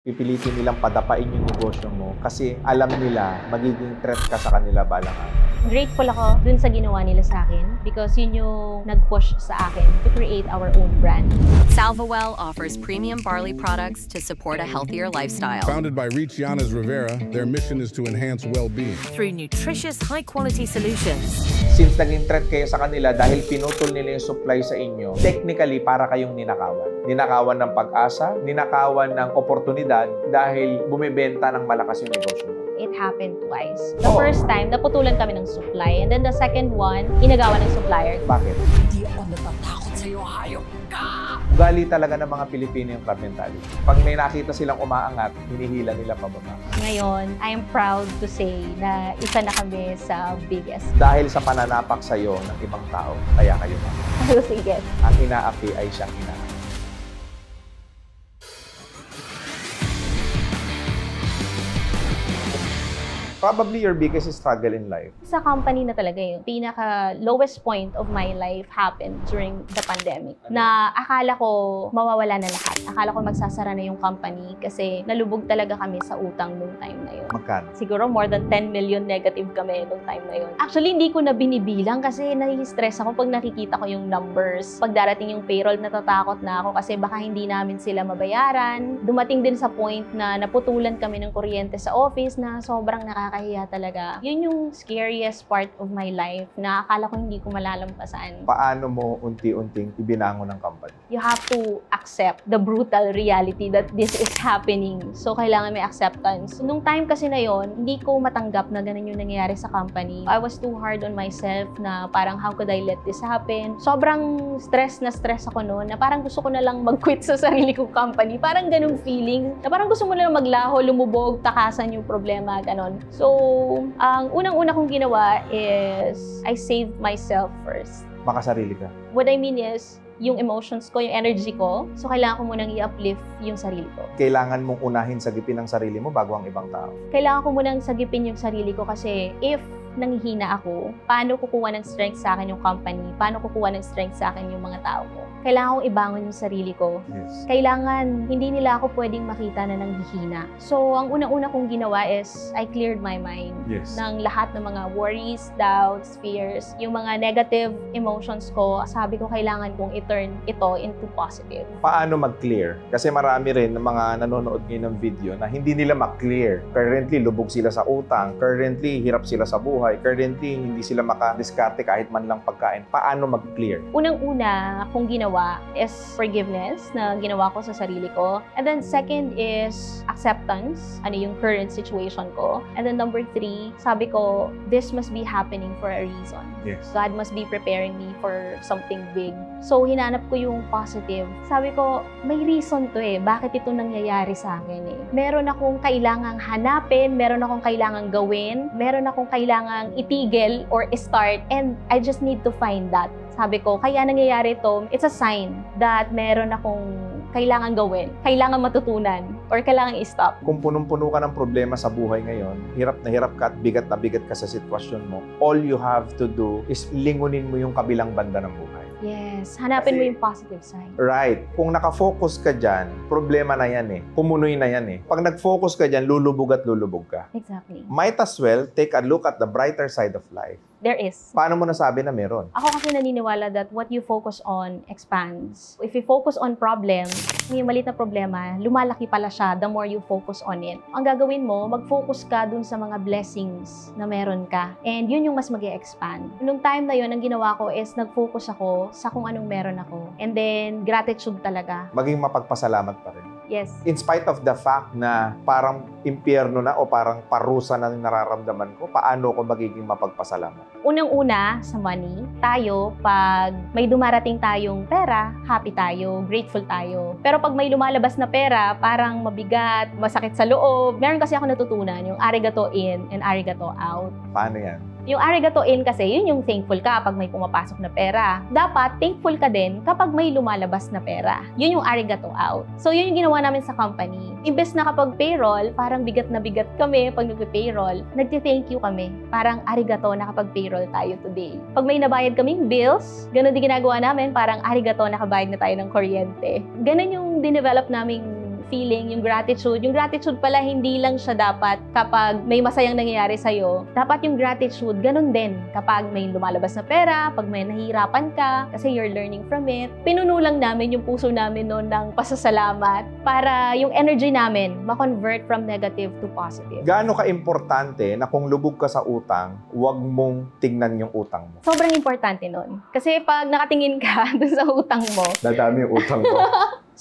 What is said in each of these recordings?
Pipilitin nilang padapain yung negosyo mo kasi alam nila magiging threat ka sa kanila balang araw. Grateful ako dun sa ginawa nila sa akin because yun yung nag-push sa akin to create our own brand. Salvawell offers premium barley products to support a healthier lifestyle. Founded by Rich Yanas Rivera, their mission is to enhance well-being through nutritious, high-quality solutions. Since naging threat kayo sa kanila dahil pinutol nila yung supply sa inyo, technically para kayong ninakawan. Ninakawan ng pag-asa, ninakawan ng oportunidad dahil bumibenta ng malakas yung negosyo mo. It happened twice. The first time, naputulan kami ng supply. And then the second one, inagawa ng supplier. Bakit? Hindi ako natatakot sa'yo, hayop ka! Ugali talaga ng mga Pilipino yung club mentality. Pag may nakita silang umaangat, hinihila nila pababa. Ngayon, I am proud to say na isa na kami sa biggest. Dahil sa pananapak sa'yo ng ibang tao, kaya kayo na. Sige. Ang inaapi ay siyang inaapi. Probably your biggest struggle in life. Sa company na talaga yung pinaka-lowest point of my life happened during the pandemic. Na akala ko mawawala na lahat. Akala ko magsasara na yung company kasi nalubog talaga kami sa utang nung time na yun. Magkano? Siguro more than 10 million negative kami nung time na yun. Actually, hindi ko na binibilang kasi nai-stress ako pag nakikita ko yung numbers. Pag darating yung payroll, natatakot na ako kasi baka hindi namin sila mabayaran. Dumating din sa point na naputulan kami ng kuryente sa office na sobrang nakakahiya talaga. Yun yung scariest part of my life na akala ko hindi ko malalampasan. Paano mo unti-unting ibinangon ng company? You have to accept the brutal reality that this is happening. So, kailangan may acceptance. Nung time kasi na yon, hindi ko matanggap na ganun yung nangyayari sa company. I was too hard on myself na parang how could I let this happen? Sobrang stress ako noon na parang gusto ko na lang mag-quit sa sarili kong company. Parang ganung feeling na parang gusto mo na lang maglaho, lumubog, takasan yung problema, ganon. So, ang unang-una kong ginawa is I saved myself first. Makasarili ka. What I mean is, yung emotions ko, yung energy ko. So, kailangan ko munang i-uplift yung sarili ko. Kailangan mong unahin sagipin ang sarili mo bago ang ibang tao. Kailangan ko munang sagipin yung sarili ko kasi if nanghihina ako, paano kukuha ng strength sa akin yung company? Paano kukuha ng strength sa akin yung mga tao ko? Kailangan kong ibangon yung sarili ko. Yes. Kailangan, hindi nila ako pwedeng makita na nanghihina. So, ang unang-una kong ginawa is, I cleared my mind Yes. ng lahat ng mga worries, doubts, fears, yung mga negative emotions ko. Sabi ko, kailangan kong i-turn ito into positive. Paano mag-clear? Kasi marami rin ng mga nanonood ngayon ng video na hindi nila mag-clear. Currently, lubog sila sa utang. Currently, hirap sila sa buhay. Currently, hindi sila makadiskarte kahit man lang pagkain. Paano mag-clear? Unang-una kong ginawa is forgiveness na ginawa ko sa sarili ko. And then second is acceptance. Ano yung current situation ko. And then number 3, sabi ko, this must be happening for a reason. Yes. God must be preparing me for something big. So, hinanap ko yung positive. Sabi ko, may reason to eh. Bakit ito nangyayari sa akin eh? Meron akong kailangang hanapin, meron akong kailangang gawin, meron akong kailangang itigil or start, and I just need to find that. Sabi ko, kaya nangyayari ito, it's a sign that meron akong kailangan gawin, kailangan matutunan, or kailangan i-stop. Kung punong-puno ka ng problema sa buhay ngayon, hirap ka at bigat na bigat ka sa sitwasyon mo, all you have to do is lingunin mo yung kabilang banda ng buhay. Yes, hanapin mo Kasi- yung positive side. Right. Kung nakafocus ka dyan, problema na yan eh. Pumunoy na yan eh. Pag nag-focus ka dyan, lulubog at lulubog ka. Exactly. Might as well take a look at the brighter side of life. There is. Paano mo nasabi na meron? Ako kasi naniniwala that what you focus on expands. If you focus on problem, yung maliit na problema, lumalaki pala siya the more you focus on it. Ang gagawin mo, mag-focus ka dun sa mga blessings na meron ka. And yun yung mas mag-expand. Nung time na yun, ang ginawa ko is nag-focus ako sa kung anong meron ako. And then, gratitude talaga. Maging mapagpasalamat pa rin. Yes. In spite of the fact na parang impyerno na o parang parusa na nararamdaman ko, paano ko magiging mapagpasalamat? Unang-una, sa money, tayo, pag may dumarating tayong pera, happy tayo, grateful tayo. Pero pag may lumalabas na pera, parang mabigat, masakit sa loob. Meron kasi ako natutunan, yung arigato in and arigato out. Paano yan? Yung arigato in kasi, yun yung thankful ka pag may pumapasok na pera. Dapat, thankful ka din kapag may lumalabas na pera. Yun yung arigato out. So, yun yung ginawa namin sa company. Imbes na kapag payroll, parang bigat na bigat kami pag nagpe-payroll, nagti-thank you kami. Parang arigato nakapag-payroll tayo today. Pag may nabayad kaming bills, ganun din ginagawa namin, parang arigato nakabayad na tayo ng kuryente. Ganun yung dinevelop naming feeling, yung gratitude. Yung gratitude pala, hindi lang siya dapat kapag may masayang nangyayari sa'yo. Dapat yung gratitude, ganun din. Kapag may lumalabas na pera, pag may nahihirapan ka, kasi you're learning from it. Pinuno lang namin yung puso namin noon ng pasasalamat para yung energy namin ma-convert from negative to positive. Gaano ka-importante na kung lubog ka sa utang, huwag mong tignan yung utang mo? Sobrang importante nun. Kasi pag nakatingin ka dun sa utang mo, Dadami yung utang mo.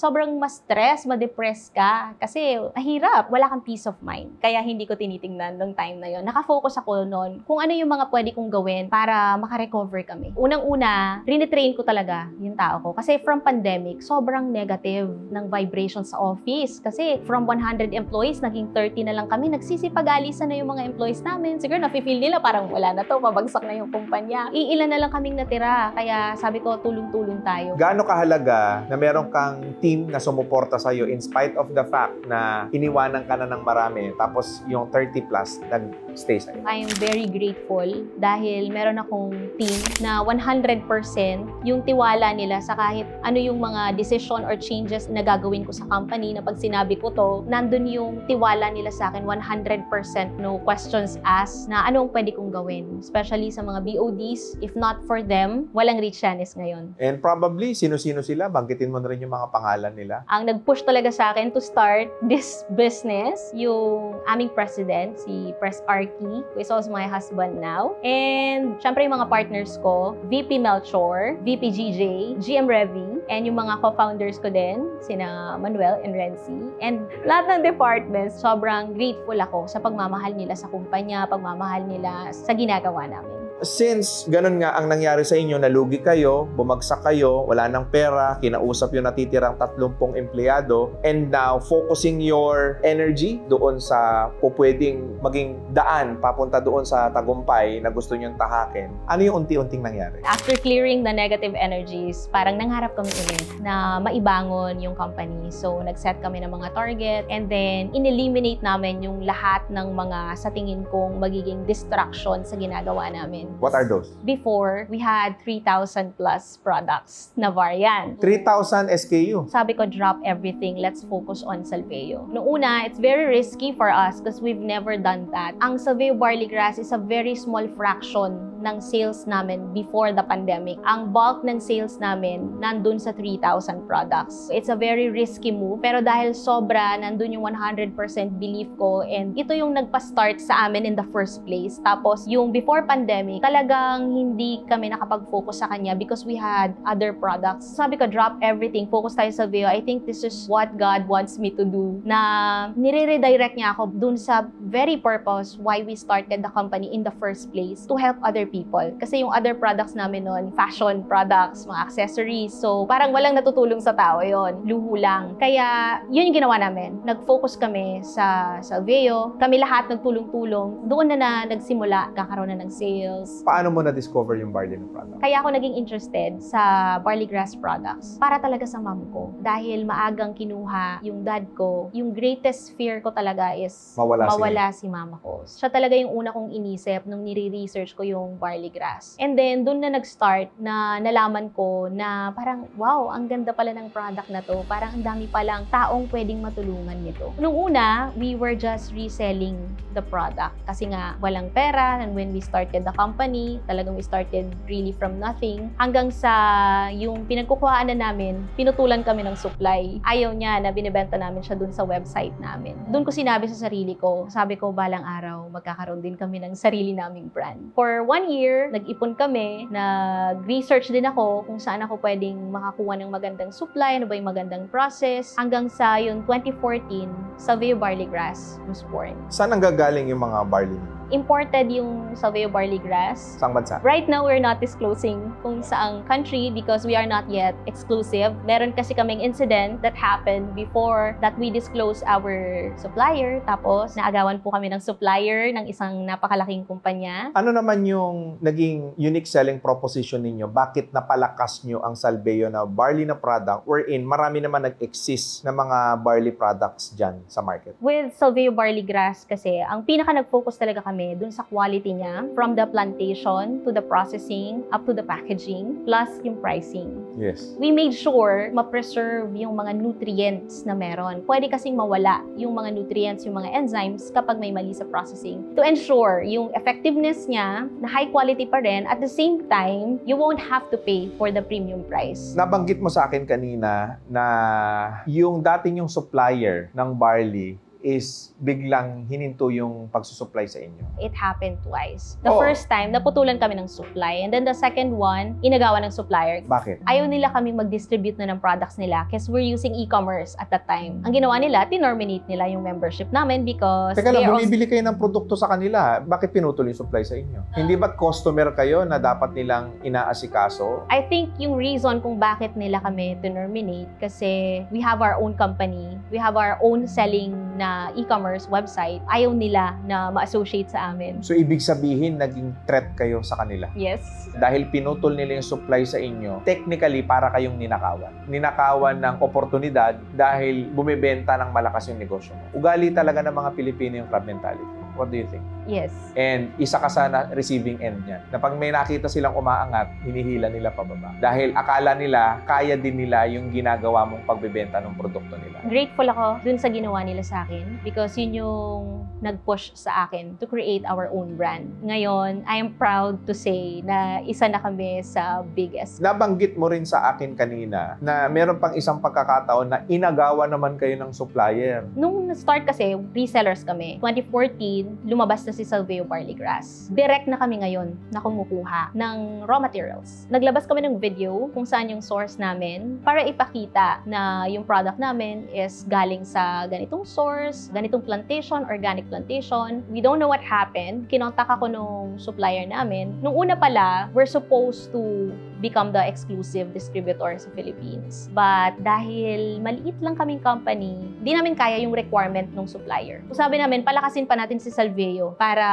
sobrang ma-stress, ma-depress ka. Kasi mahirap, wala kang peace of mind. Kaya hindi ko tinitingnan nung time na yon. Nakafocus ako noon kung ano yung mga pwede kong gawin para makarecover kami. Unang-una, rinitrain ko talaga yung tao ko. Kasi from pandemic, sobrang negative ng vibration sa office. Kasi from 100 employees, naging 30 na lang kami. Nagsisipag-alisan na yung mga employees namin. Siguro nafe-feel nila parang wala na to, mabagsak na yung kumpanya. Iilan na lang kaming natira. Kaya sabi ko, tulong-tulong tayo. Gaano kahalaga na meron kang team na sumuporta sa'yo in spite of the fact na iniwanan ka na ng marami tapos yung 30 plus nag-stay sa'yo? I am very grateful dahil meron akong team na 100% yung tiwala nila sa kahit ano yung mga decision or changes na gagawin ko sa company na pag sinabi ko to, nandun yung tiwala nila sa akin 100% no questions asked na anong pwede kong gawin. Especially sa mga BODs, if not for them, walang Richianes ngayon. And probably, sino-sino sila? Banggitin mo na rin yung mga pangalan nila. Ang nag-push talaga sa akin to start this business, yung aming president, si Pres Arky, who is also my husband now. And syempre yung mga partners ko, VP Melchor, VP GJ, GM Revy, and yung mga co-founders ko din, sina Manuel and Renzi. And lahat ng departments, sobrang grateful ako sa pagmamahal nila sa kumpanya, pagmamahal nila sa ginagawa namin. Since ganun nga ang nangyari sa inyo, nalugi kayo, bumagsak kayo, wala ng pera, kinausap yung natitirang 30 empleyado, and now focusing your energy doon sa pwedeng maging daan papunta doon sa tagumpay na gusto nyong tahakin, ano yung unti-unting nangyari? After clearing the negative energies, parang nangharap kami ulit na maibangon yung company. So, nag-set kami ng mga target and then in-eliminate namin yung lahat ng mga sa tingin kong magiging distraction sa ginagawa namin. What are those? Before, we had 3,000 plus products na variant. 3,000 SKU. Sabi ko, drop everything. Let's focus on Salveo. Noong una, it's very risky for us because we've never done that. Ang Salveo Barley Grass is a very small fraction ng sales namin before the pandemic. Ang bulk ng sales namin nandun sa 3,000 products. It's a very risky move. Pero dahil sobra, nandun yung 100% belief ko and ito yung nagpa-start sa amin in the first place. Tapos, yung before pandemic, talagang hindi kami nakapag-focus sa kanya because we had other products. Sabi ko, drop everything. Focus tayo sa Salveo. I think this is what God wants me to do. Na nire-redirect niya ako dun sa very purpose why we started the company in the first place, to help other people. Kasi yung other products namin nun, fashion products, mga accessories. So, parang walang natutulong sa tao yon, luho lang. Kaya, yun yung ginawa namin. Nag-focus kami sa Salveo. Kami lahat nagtulong-tulong. Doon na nagsimula, kakaroon na ng sales. Paano mo na-discover yung barley na product? Kaya ako naging interested sa barley grass products para talaga sa mom ko. Dahil maagang kinuha yung dad ko, yung greatest fear ko talaga is mawala si mama ko. Siya talaga yung una kong inisip nung nire-research ko yung barley grass. And then, dun na nag-start na nalaman ko na parang, wow, ang ganda pala ng product na to. Parang ang dami palang taong pwedeng matulungan nito. Nung una, we were just reselling the product. Kasi nga, walang pera. And when we started the company, talagang we started really from nothing. Hanggang sa yung pinagkukuhaan na namin, pinutulan kami ng supply. Ayaw niya na binibenta namin siya dun sa website namin. Dun ko sinabi sa sarili ko, sabi ko balang araw, magkakaroon din kami ng sarili naming brand. For 1 year, nag-ipon kami, nag-research din ako kung saan ako pwedeng makakuha ng magandang supply, ano ba yung magandang process. Hanggang sa yung 2014, Salveo Barley Grass was born. Saan ang gagaling yung mga barley niyo? Imported yung Salveo Barley Grass. Saang bansa? Right now, we're not disclosing kung saang country because we are not yet exclusive. Meron kasi kaming incident that happened before that we disclose our supplier. Tapos, naagawan po kami ng supplier ng isang napakalaking kumpanya. Ano naman yung naging unique selling proposition ninyo? Bakit napalakas nyo ang Salveo na barley na product wherein marami naman nag-exist na mga barley products dyan sa market? With Salveo Barley Grass kasi, ang pinaka nag-focus talaga kami kami dun sa quality niya, from the plantation to the processing, up to the packaging, plus yung pricing. Yes. We made sure ma-preserve yung mga nutrients na meron. Pwede kasing mawala yung mga nutrients, yung mga enzymes kapag may mali sa processing. To ensure yung effectiveness niya na high quality pa rin, at the same time, you won't have to pay for the premium price. Nabanggit mo sa akin kanina na yung dating yung supplier ng barley is biglang hininto yung pagsusupply sa inyo. It happened twice. The Oh. first time, naputulan kami ng supply. And then the second one, inagawa ng supplier. Bakit? Ayaw nila kaming mag-distribute na ng products nila kasi we're using e-commerce at that time. Ang ginawa nila, tinorminate nila yung membership namin because Teka lang, they are also- bumibili kayo ng produkto sa kanila. Bakit pinutol yung supply sa inyo? Hindi ba't customer kayo na dapat nilang inaasikaso? I think yung reason kung bakit nila kami terminate kasi we have our own company, we have our own selling na e-commerce website, ayaw nila na ma-associate sa amin. So, ibig sabihin, naging threat kayo sa kanila. Yes. Dahil pinutol nila yung supply sa inyo, technically, para kayong ninakawan. Ninakawan ng oportunidad dahil bumibenta ng malakas yung negosyo mo. Ugali talaga ng mga Pilipino yung crab mentality. What do you think? Yes. And isa ka sa receiving end niyan. Na pag may nakita silang umaangat, hinihila nila pababa. Dahil akala nila, kaya din nila yung ginagawa mong pagbebenta ng produkto nila. Grateful ako dun sa ginawa nila sa akin because yun yung nag-push sa akin to create our own brand. Ngayon, I am proud to say na isa na kami sa biggest. Nabanggit mo rin sa akin kanina na meron pang isang pagkakataon na inagawa naman kayo ng supplier. Nung start kasi, resellers kami. 2014, lumabas na si Salveo Barley Grass. Direct na kami ngayon na kumukuha ng raw materials. Naglabas kami ng video kung saan yung source namin para ipakita na yung product namin is galing sa ganitong source, ganitong plantation, organic plantation. We don't know what happened. Kinontak ako nung supplier namin. Nung una pala, we're supposed to become the exclusive distributor sa Philippines. But dahil maliit lang kaming company, di namin kaya yung requirement ng supplier. So sabi namin, palakasin pa natin si Salveo para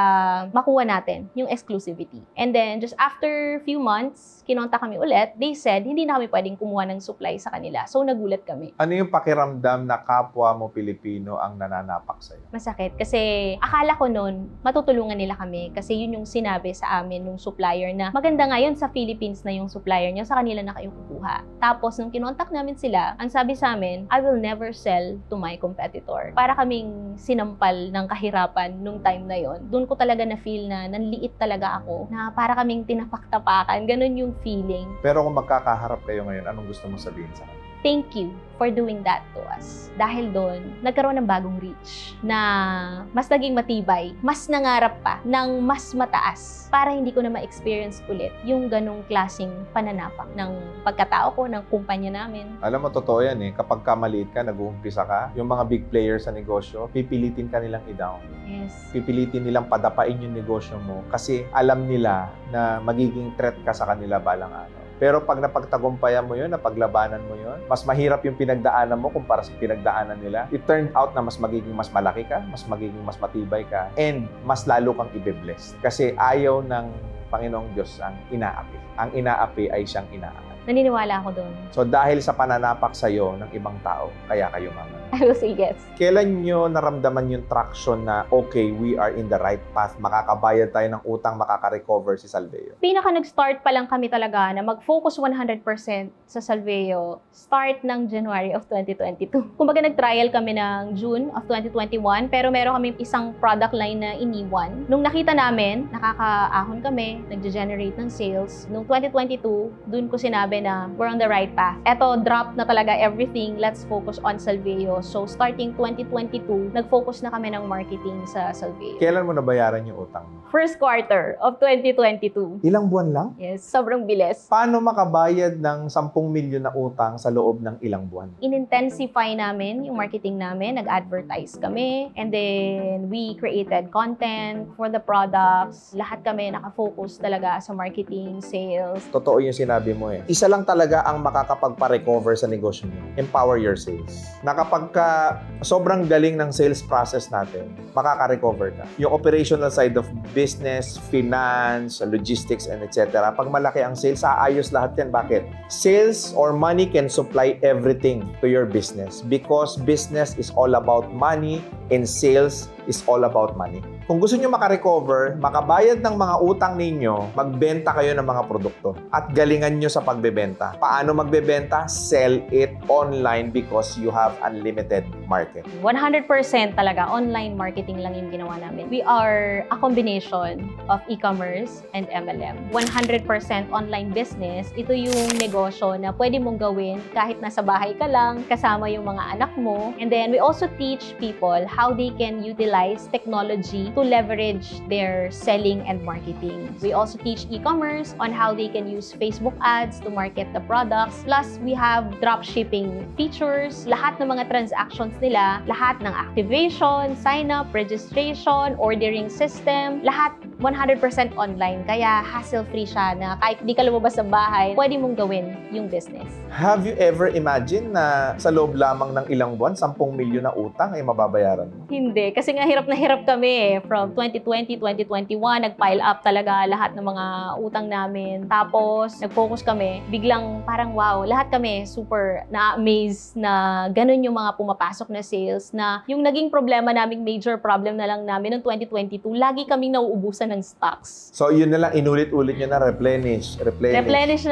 makuha natin yung exclusivity. And then, just after few months, kinonta kami ulit. They said, hindi na kami pwedeng kumuha ng supply sa kanila. So nagulat kami. Ano yung pakiramdam na kapwa mo Pilipino ang nananapak sa'yo? Masakit. Kasi akala ko noon, matutulungan nila kami. Kasi yun yung sinabi sa amin nung supplier na maganda ngayon sa Philippines na yung supplier niya, sa kanila na kayo kukuha. Tapos, nung kinontak namin sila, ang sabi sa amin, I will never sell to my competitor. Para kaming sinampal ng kahirapan nung time na yon. Doon ko talaga na-feel na nanliit talaga ako, na para kaming tinapak-tapakan. Ganun yung feeling. Pero kung magkakaharap kayo ngayon, anong gusto mo sabihin sa akin? Thank you for doing that to us. Dahil doon, nagkaroon ng bagong reach na mas naging matibay, mas nangarap pa ng mas mataas para hindi ko na ma-experience ulit yung ganong klaseng pananapak ng pagkatao ko, ng kumpanya namin. Alam mo, totoo yan eh. Kapag maliit ka, nag-uumpisa ka, yung mga big players sa negosyo, pipilitin ka nilang i-down. Yes. Pipilitin nilang padapain yung negosyo mo kasi alam nila na magiging threat ka sa kanila balang araw. Pero pag napagtagumpayan mo yun, napaglabanan mo yun, mas mahirap yung pinagdaanan mo kumpara sa pinagdaanan nila. It turned out na mas magiging mas malaki ka, mas magiging mas matibay ka, and mas lalo kang ibe-bless. Kasi ayaw ng Panginoong Diyos ang inaapi. Ang inaapi ay siyang inaangat. Naniniwala ako doon. So dahil sa pananapak sa'yo ng ibang tao, kaya kayo maman. I will say yes. Kailan nyo naramdaman yung traction na, okay, we are in the right path, makakabayad tayo ng utang, makaka-recover si Salveo? Pinaka nag-start pa lang kami talaga na mag-focus 100% sa Salveo, start ng January of 2022. Kumbaga nag-trial kami ng June of 2021, pero meron kami isang product line na iniwan. Nung nakita namin, nakakaahon kami, nag-generate ng sales. Nung 2022, dun ko sinabi na we're on the right path. Eto, drop na talaga everything, let's focus on Salveo. So, starting 2022, nag-focus na kami ng marketing sa Salveo. Kailan mo nabayaran yung utang mo? First quarter of 2022. Ilang buwan lang? Yes, sobrang bilis. Paano makabayad ng 10 milyon na utang sa loob ng ilang buwan? In-intensify namin yung marketing namin, nag-advertise kami, and then we created content for the products. Lahat kami nakafocus talaga sa marketing, sales. Totoo yung sinabi mo eh. Isa lang talaga ang makakapagpa-recover sa negosyo mo. Empower your sales. Na kapag sobrang galing ng sales process natin, makaka-recover ka. Yung operational side of business, finance, logistics, and etc. Pag malaki ang sales, aayos lahat yan. Bakit? Sales or money can supply everything to your business because business is all about money and sales is all about money. Kung gusto nyo makarecover, makabayad ng mga utang ninyo, magbenta kayo ng mga produkto. At galingan nyo sa pagbebenta. Paano magbebenta? Sell it online because you have unlimited market. 100% talaga, online marketing lang yung ginawa namin. We are a combination of e-commerce and MLM. 100% online business, ito yung negosyo na pwede mong gawin kahit nasa bahay ka lang, kasama yung mga anak mo. And then we also teach people how they can utilize technology to leverage their selling and marketing. We also teach e-commerce on how they can use Facebook ads to market the products. Plus, we have dropshipping features. Lahat ng mga transactions nila, lahat ng activation, sign-up, registration, ordering system, lahat 100% online. Kaya hassle-free siya na kahit di ka lumabas sa bahay, pwede mong gawin yung business. Have you ever imagined na sa loob lamang ng ilang buwan, 10 milyon na utang ay mababayaran mo? Hindi. Kasi nga hirap na hirap kami. From 2020, 2021, nag-pile up talaga lahat ng mga utang namin. Tapos, nag-focus kami. Biglang parang wow, lahat kami super na-amaze na ganun yung mga pumapasok na sales na yung naging problema naming major problem na lang namin noong 2022, lagi kaming nauubusan ng stocks. So, yun na lang, inulit-ulit nyo na, replenish. Replenish.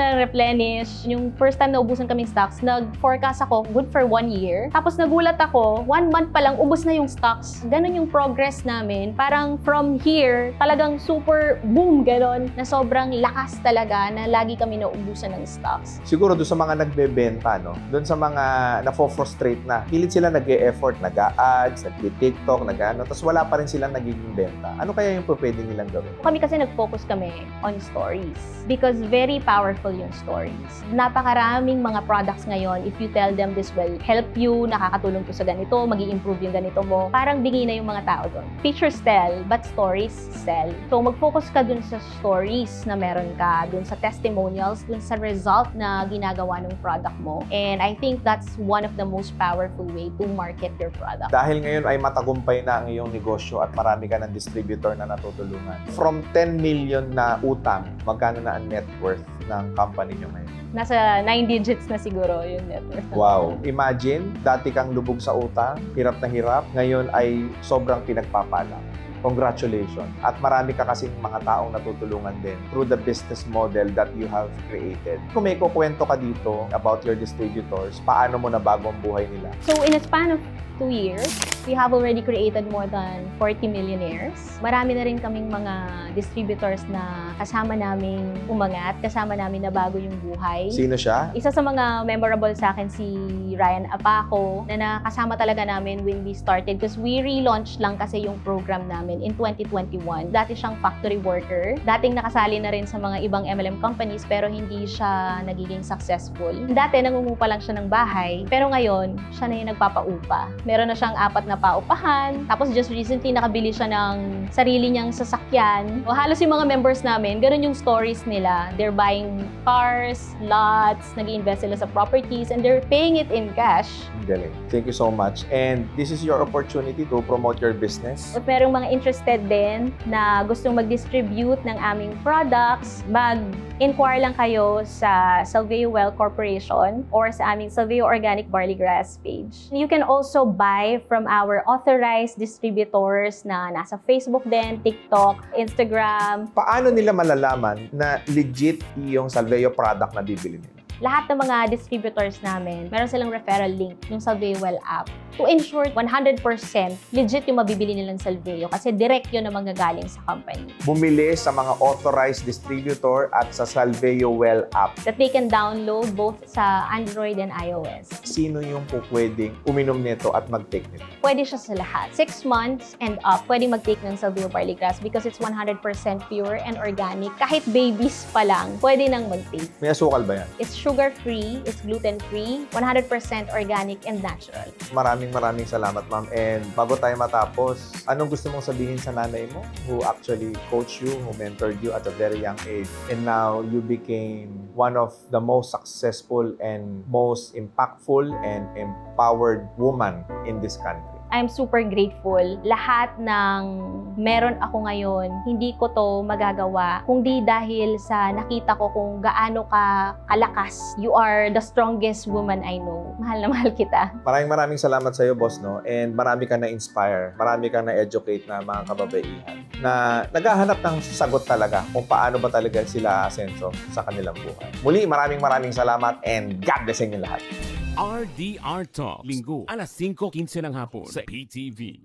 Yung first time naubusan kaming stocks, nag-forecast ako good for 1 year. Tapos nagulat ako, 1 month pa lang, ubos na yung stocks. Ganun yung progress namin. Parang from here, talagang super boom, ganon, na sobrang lakas talaga na lagi kami naubusan ng stocks. Siguro doon sa mga nagbebenta, no? Doon sa mga nafo-frustrate na, pilit sila nag-e-effort, nag-a-ads, nag-TikTok, nag-ano, tapos wala pa rin silang nagiging benta. Ano kaya yung pwede nilang gawin? Kami kasi nag-focus kami on stories because very powerful yung stories. Napakaraming mga products ngayon, if you tell them this will help you, nakakatulong to sa ganito, mag-i-improve yung ganito mo, parang bingi na yung mga tao doon. Features tell, but stories sell. So mag-focus ka dun sa stories na meron ka, dun sa testimonials, dun sa result na ginagawa ng product mo. And I think that's one of the most powerful way to market your product. Dahil ngayon ay matagumpay na ang iyong negosyo at marami ka ng distributor na natutulungan. From 10 million na utang, magkano na ang net worth ng company nyo ngayon? Nasa 9 digits na siguro yung net worth. Wow! Imagine, dati kang lubog sa utang, hirap na hirap, ngayon ay sobrang pinagpapala. Congratulations. At marami ka kasing mga taong natutulungan din through the business model that you have created. Kung may kukwento ka dito about your distributors, paano mo nabago ang buhay nila? So in a span of 2 years, we have already created more than 40 millionaires. Marami na rin kaming mga distributors na kasama naming umangat, kasama namin na bago yung buhay. Sino siya? Isa sa mga memorable sa akin si Ryan Apaco na nakasama talaga namin when we started because we relaunched lang kasi yung program namin in 2021. Dati siyang factory worker. Dating nakasali na rin sa mga ibang MLM companies pero hindi siya nagiging successful. Dati nangungupa lang siya ng bahay pero ngayon siya na yung nagpapaupa. Meron na siyang 4 na paupahan. Tapos just recently nakabili siya ng sarili niyang sasakyan. O halos yung mga members namin, ganun yung stories nila. They're buying cars, lots, nag-i-invest sila sa properties, and they're paying it in cash. Galing. Thank you so much. And this is your opportunity to promote your business. If merong mga interested din na gustong mag-distribute ng aming products, mag-inquire lang kayo sa Salveo Well Corporation or sa aming Salveo Organic Barley Grass page. You can also buy from our authorized distributors na nasa Facebook din, TikTok, Instagram. Paano nila malalaman na legit yung Salveo product na bibili nila? Lahat ng mga distributors namin, meron silang referral link ng Salveo Well app to ensure 100% legit yung mabibili nilang Salveo kasi direct yun na manggagaling sa company. Bumili sa mga authorized distributor at sa Salveo Well app. That they can download both sa Android and iOS. Sino yung pwedeng uminom nito at mag-take nito? Pwede siya sa lahat. 6 months and up, pwede mag-take ng Salveo Barley Grass because it's 100% pure and organic. Kahit babies pa lang, pwede nang mag-take. May asukal ba yan? It's sugar-free, it's gluten-free, 100% organic and natural. Maraming salamat, ma'am. And bago tayo matapos, anong gusto mong sabihin sa nanay mo who actually coached you, who mentored you at a very young age, and now you became one of the most successful and most impactful and empowered woman in this country? I'm super grateful. Lahat ng meron ako ngayon, hindi ko to magagawa kung di dahil sa nakita ko kung gaano ka kalakas. You are the strongest woman I know. Mahal na mahal kita. Maraming salamat sa iyo, boss, no? And marami kang na-inspire, marami kang na-educate na mga kababaihan na naghahanap ng sagot talaga kung paano ba talaga sila asenso sa kanilang buhay. Muli, maraming salamat and God bless inyo lahat. RDR Talks, Linggo, alas 5:15 ng hapon sa PTV.